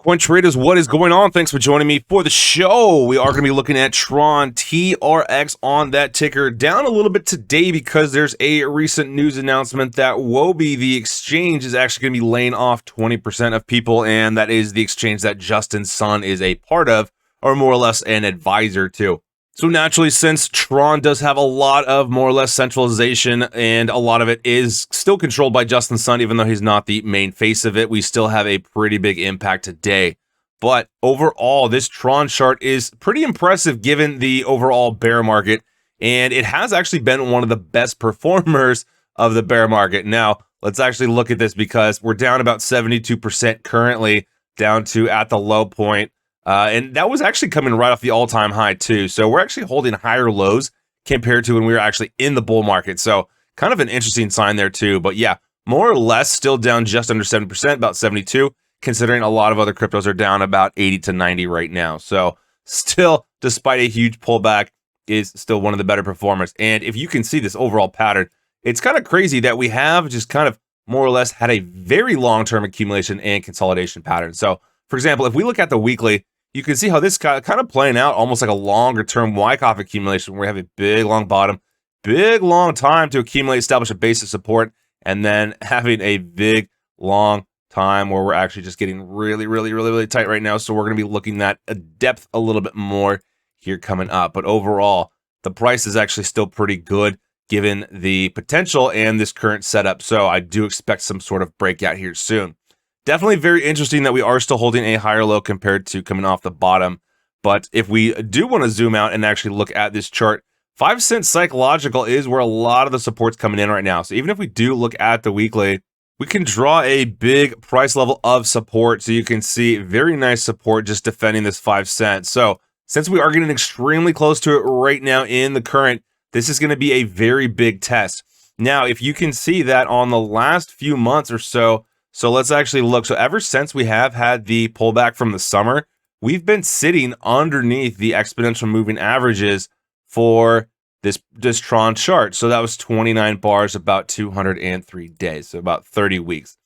Coin traders, what is going on? Thanks for joining me for the show. We are going to be looking at Tron TRX on that ticker, down a little bit today because there's a recent news announcement that Wobi, the exchange, is actually going to be laying off 20% of people, and that is the exchange that Justin's son is a part of, or more or less an advisor to. So naturally, since Tron does have a lot of more or less centralization and a lot of it is still controlled by Justin's son, even though he's not the main face of it, we still have a pretty big impact today. But overall, this Tron chart is pretty impressive given the overall bear market, and it has actually been one of the best performers of the bear market. Now, let's actually look at this because we're down about 72% currently, down to at the low point. And that was actually coming right off the all-time high too. So we're actually holding higher lows compared to when we were actually in the bull market. So kind of an interesting sign there too. But yeah, more or less still down just under 7%, about 72, considering a lot of other cryptos are down about 80 to 90 right now. So still, despite a huge pullback, is still one of the better performers. And if you can see this overall pattern, it's kind of crazy that we have just kind of more or less had a very long-term accumulation and consolidation pattern. So for example, if we look at the weekly, you can see how this kind of playing out almost like a longer term Wyckoff accumulation where we have a big long bottom, big long time to accumulate, establish a base of support, and then having a big long time where we're actually just getting really tight right now. So we're going to be looking at a depth a little bit more here coming up. But overall, the price is actually still pretty good given the potential and this current setup. So I do expect some sort of breakout here soon. Definitely very interesting that we are still holding a higher low compared to coming off the bottom. But if we do want to zoom out and actually look at this chart, 5 cent psychological is where a lot of the support's coming in right now. So even if we do look at the weekly, we can draw a big price level of support. So you can see very nice support just defending this 5 cents. So since we are getting extremely close to it right now in the current, this is going to be a very big test. Now, if you can see that on the last few months or so, let's actually look. So ever since we have had the pullback from the summer, we've been sitting underneath the exponential moving averages for this Tron chart. So that was 29 bars, about 203 days, so about 30 weeks.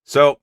So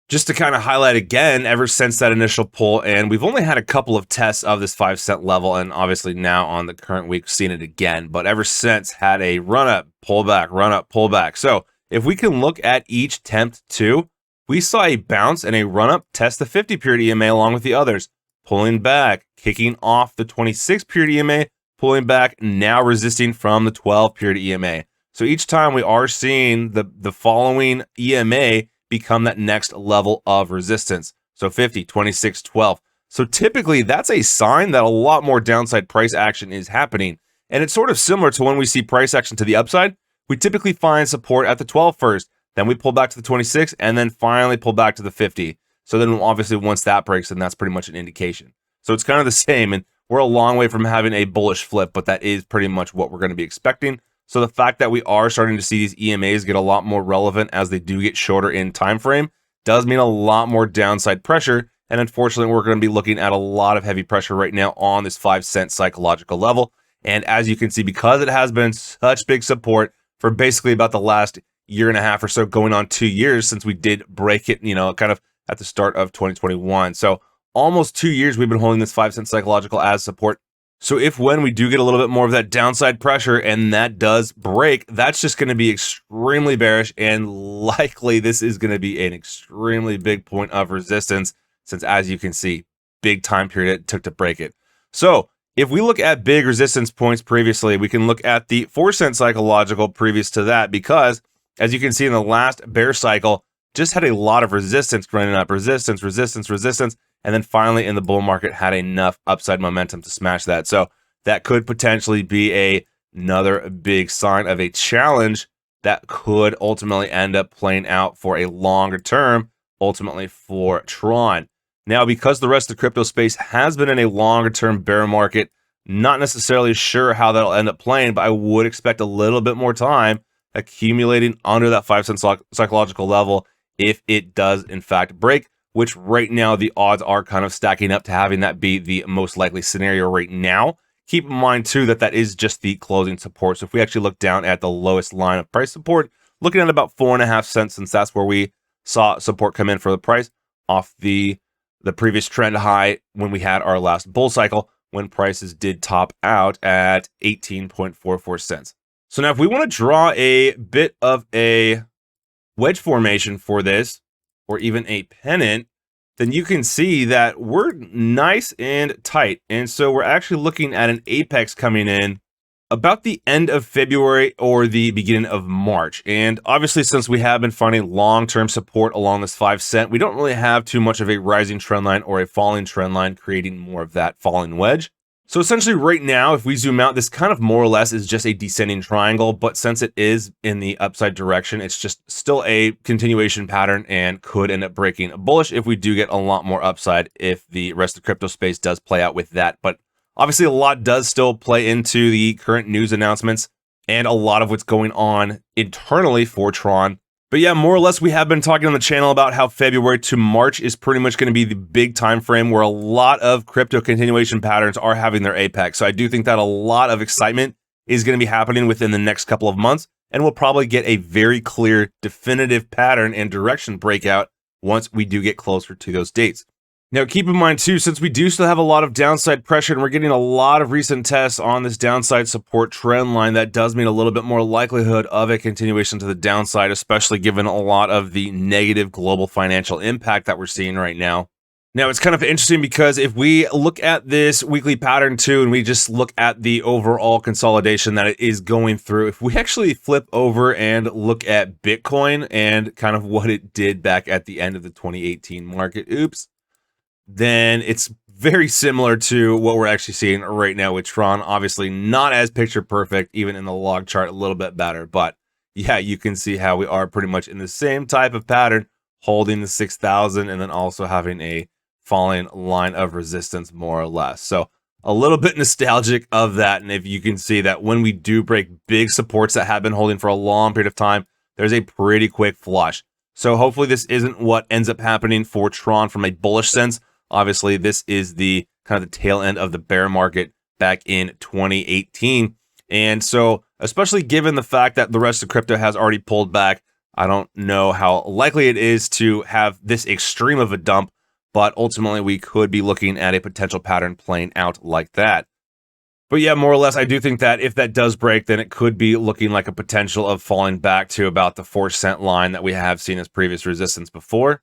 just to kind of highlight again, ever since that initial pull, and we've only had a couple of tests of this 5 cent level, and obviously now on the current week, seen it again, but ever since had a run up, pullback, run up, pullback. So if we can look at each attempt too, we saw a bounce and a run-up test the 50-period EMA along with the others, pulling back, kicking off the 26-period EMA, pulling back, now resisting from the 12-period EMA. So each time we are seeing the following EMA become that next level of resistance. So 50, 26, 12. So typically that's a sign that a lot more downside price action is happening. And it's sort of similar to when we see price action to the upside. We typically find support at the 12 first, then we pull back to the 26, and then finally pull back to the 50. So then obviously once that breaks, then that's pretty much an indication. So it's kind of the same, and we're a long way from having a bullish flip, but that is pretty much what we're going to be expecting. So the fact that we are starting to see these EMAs get a lot more relevant as they do get shorter in time frame does mean a lot more downside pressure. And unfortunately, we're going to be looking at a lot of heavy pressure right now on this 5 cent psychological level. And as you can see, because it has been such big support for basically about the last year and a half or so, going on 2 years since we did break it, kind of at the start of 2021. So almost 2 years we've been holding this 5 cent psychological as support. So if when we do get a little bit more of that downside pressure and that does break, that's just going to be extremely bearish, and likely this is going to be an extremely big point of resistance since, as you can see, big time period it took to break it. So if we look at big resistance points previously, we can look at the 4 cent psychological previous to that, because as you can see in the last bear cycle, just had a lot of resistance running up, resistance, and then finally in the bull market had enough upside momentum to smash that. So that could potentially be another big sign of a challenge that could ultimately end up playing out for a longer term, ultimately for Tron. Now, because the rest of the crypto space has been in a longer term bear market, not necessarily sure how that'll end up playing, but I would expect a little bit more time accumulating under that 5 cent psychological level if it does in fact break, which right now the odds are kind of stacking up to having that be the most likely scenario right now. Keep in mind too that that is just the closing support. So if we actually look down at the lowest line of price support, looking at about 4.5 cents, since that's where we saw support come in for the price off the the previous trend high when we had our last bull cycle, when prices did top out at 18.44 cents. So now if we want to draw a bit of a wedge formation for this, or even a pennant, then you can see that we're nice and tight. And so we're actually looking at an apex coming in about the end of February or the beginning of March. And obviously, since we have been finding long-term support along this 5 cent, we don't really have too much of a rising trend line or a falling trend line, creating more of that falling wedge. So essentially right now, if we zoom out, this kind of more or less is just a descending triangle, but since it is in the upside direction, it's just still a continuation pattern and could end up breaking bullish if we do get a lot more upside if the rest of the crypto space does play out with that. But obviously, a lot does still play into the current news announcements and a lot of what's going on internally for Tron. But yeah, more or less, we have been talking on the channel about how February to March is pretty much going to be the big time frame where a lot of crypto continuation patterns are having their apex. So I do think that a lot of excitement is going to be happening within the next couple of months, and we'll probably get a very clear, definitive pattern and direction breakout once we do get closer to those dates. Now, keep in mind, too, since we do still have a lot of downside pressure and we're getting a lot of recent tests on this downside support trend line, that does mean a little bit more likelihood of a continuation to the downside, especially given a lot of the negative global financial impact that we're seeing right now. Now, it's kind of interesting because if we look at this weekly pattern, too, and we just look at the overall consolidation that it is going through, if we actually flip over and look at Bitcoin and kind of what it did back at the end of the 2018 market, then it's very similar to what we're actually seeing right now with Tron. Obviously not as picture perfect, even in the log chart, a little bit better. But yeah, you can see how we are pretty much in the same type of pattern, holding the 6,000 and then also having a falling line of resistance, more or less. So a little bit nostalgic of that. And if you can see that when we do break big supports that have been holding for a long period of time, there's a pretty quick flush. So hopefully this isn't what ends up happening for Tron from a bullish sense. Obviously, this is the kind of the tail end of the bear market back in 2018. And so, especially given the fact that the rest of crypto has already pulled back, I don't know how likely it is to have this extreme of a dump, but ultimately we could be looking at a potential pattern playing out like that. But yeah, more or less, I do think that if that does break, then it could be looking like a potential of falling back to about the 4 cent line that we have seen as previous resistance before.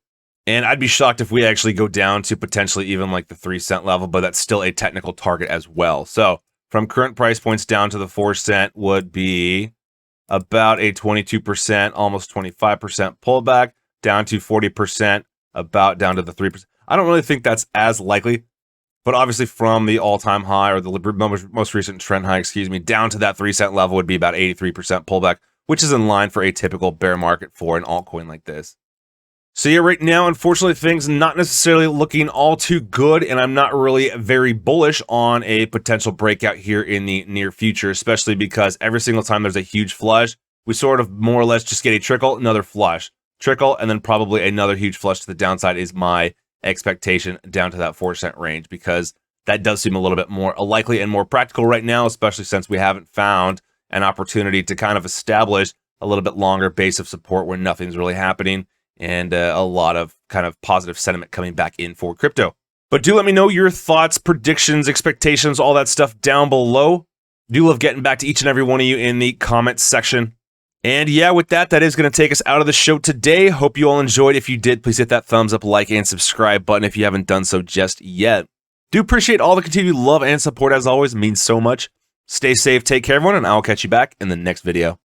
And I'd be shocked if we actually go down to potentially even like the 3 cent level, but that's still a technical target as well. So from current price points down to the 4 cent would be about a 22%, almost 25% pullback, down to 40%, about down to the 3%. I don't really think that's as likely, but obviously from the all-time high or the most recent trend high, down to that 3 cent level would be about 83% pullback, which is in line for a typical bear market for an altcoin like this. So yeah, right now, unfortunately, things not necessarily looking all too good, and I'm not really very bullish on a potential breakout here in the near future, especially because every single time there's a huge flush, we sort of more or less just get a trickle, another flush, trickle, and then probably another huge flush to the downside is my expectation down to that 4 cent range, because that does seem a little bit more likely and more practical right now, especially since we haven't found an opportunity to kind of establish a little bit longer base of support where nothing's really happening. And a lot of kind of positive sentiment coming back in for crypto. But do let me know your thoughts, predictions, expectations, all that stuff down below. Do love getting back to each and every one of you in the comments section. And yeah, with that, that is going to take us out of the show today. Hope you all enjoyed. If you did, please hit that thumbs up, like, and subscribe button if you haven't done so just yet. Do appreciate all the continued love and support as always. It means so much. Stay safe, take care, everyone, and I'll catch you back in the next video.